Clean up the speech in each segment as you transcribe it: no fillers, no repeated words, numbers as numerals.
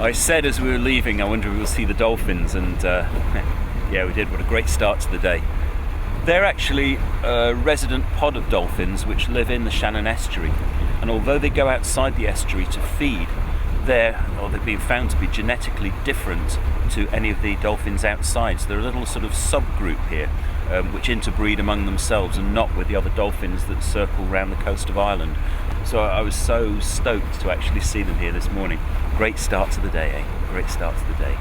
I said as we were leaving, I wonder if we'll see the dolphins, and yeah, we did. What a great start to the day. They're actually a resident pod of dolphins which live in the Shannon estuary, and although they go outside the estuary to feed, they've been found to be genetically different to any of the dolphins outside. So they're a little sort of subgroup here, which interbreed among themselves and not with the other dolphins that circle around the coast of Ireland. So I was so stoked to actually see them here this morning. Great start to the day, eh? Great start to the day.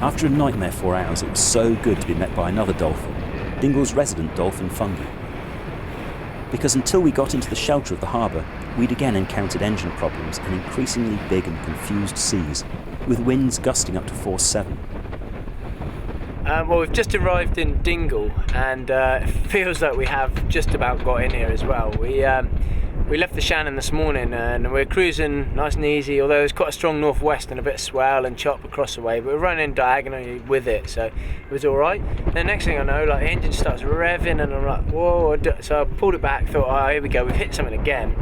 After a nightmare 4 hours, it was so good to be met by another dolphin, Dingle's resident dolphin, Fungi. Because until we got into the shelter of the harbour, we'd again encountered engine problems and increasingly big and confused seas, with winds gusting up to force 7. Well, we've just arrived in Dingle, and it feels like we have just about got in here as well. We left the Shannon this morning and we're cruising nice and easy, although it's quite a strong northwest and a bit of swell and chop across the way, but we're running diagonally with it, so it was alright. The next thing I know, like, the engine starts revving and I'm like, whoa, so I pulled it back, thought, oh, here we go, we've hit something again.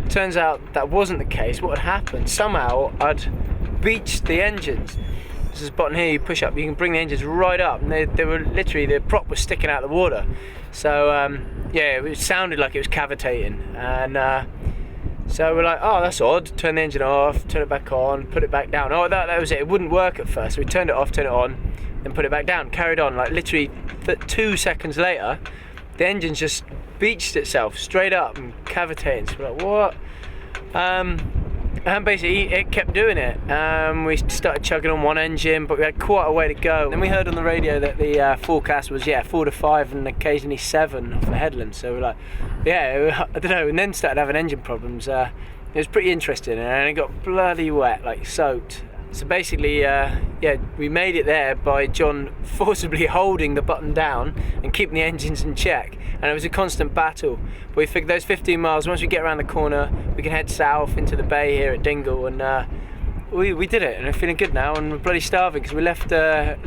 Turns out that wasn't the case. What had happened, somehow I'd beached the engines. There's this button here you push up, you can bring the engines right up, and they were literally, the prop was sticking out of the water. So yeah, it sounded like it was cavitating, and so we're like, oh, that's odd. Turn the engine off, turn it back on, put it back down. Oh, that was it. It wouldn't work at first. So we turned it off, turned it on, then put it back down. Carried on. Like literally 2 seconds later, the engine just beached itself straight up and cavitating. So we're like, what? And basically it kept doing it. We started chugging on one engine, but we had quite a way to go. Then we heard on the radio that the forecast was 4 to 5 and occasionally 7 off the headland. So we're like, yeah, I don't know. And then started having engine problems. It was pretty interesting, and it got bloody wet, like soaked. So basically, we made it there by John forcibly holding the button down and keeping the engines in check. And it was a constant battle. But we figured those 15 miles, once we get around the corner, we can head south into the bay here at Dingle. And we did it, and we're feeling good now. And we're bloody starving because we left the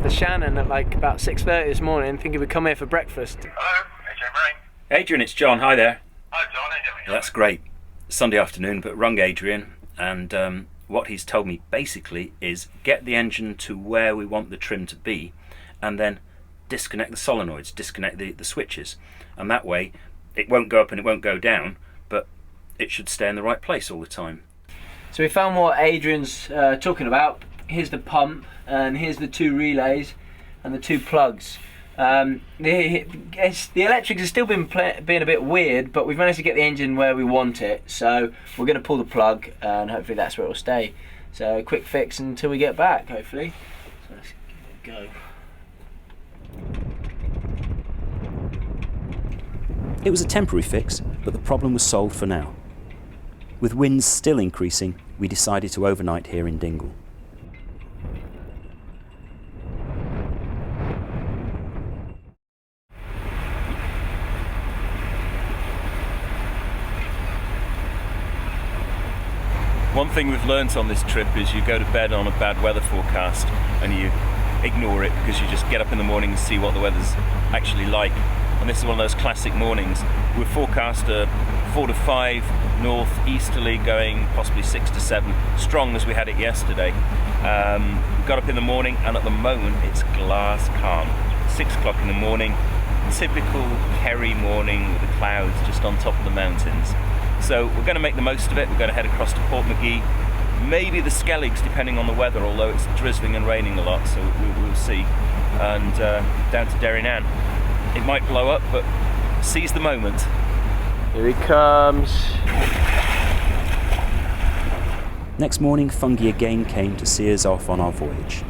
Shannon at like about 6:30 this morning, thinking we'd come here for breakfast. Hello, Adrian Marine. Adrian, it's John. Hi there. Hi, John. How you doing? That's great. Sunday afternoon, but rung Adrian, and what he's told me basically is get the engine to where we want the trim to be, and then disconnect the solenoids, disconnect the switches, and that way it won't go up and it won't go down, but it should stay in the right place all the time. So we found what Adrian's talking about. Here's the pump, and here's the 2 relays and the 2 plugs. The electrics has still been being a bit weird, but we've managed to get the engine where we want it, so we're going to pull the plug and hopefully that's where it will stay. So quick fix until we get back, hopefully. So let's give it a go. It was a temporary fix, but the problem was solved for now. With winds still increasing, we decided to overnight here in Dingle. One thing we've learnt on this trip is you go to bed on a bad weather forecast and you ignore it because you just get up in the morning and see what the weather's actually like. And this is one of those classic mornings. We're forecast a 4 to 5 north-easterly, going possibly 6 to 7, strong as we had it yesterday. We got up in the morning and at the moment it's glass calm. 6 o'clock in the morning, typical Kerry morning with the clouds just on top of the mountains. So we're going to make the most of it. We're going to head across to Portmagee, maybe the Skelligs depending on the weather, although it's drizzling and raining a lot, so we'll see, and down to Derrynane. It might blow up, but seize the moment. Here he comes. Next morning, Fungi again came to see us off on our voyage.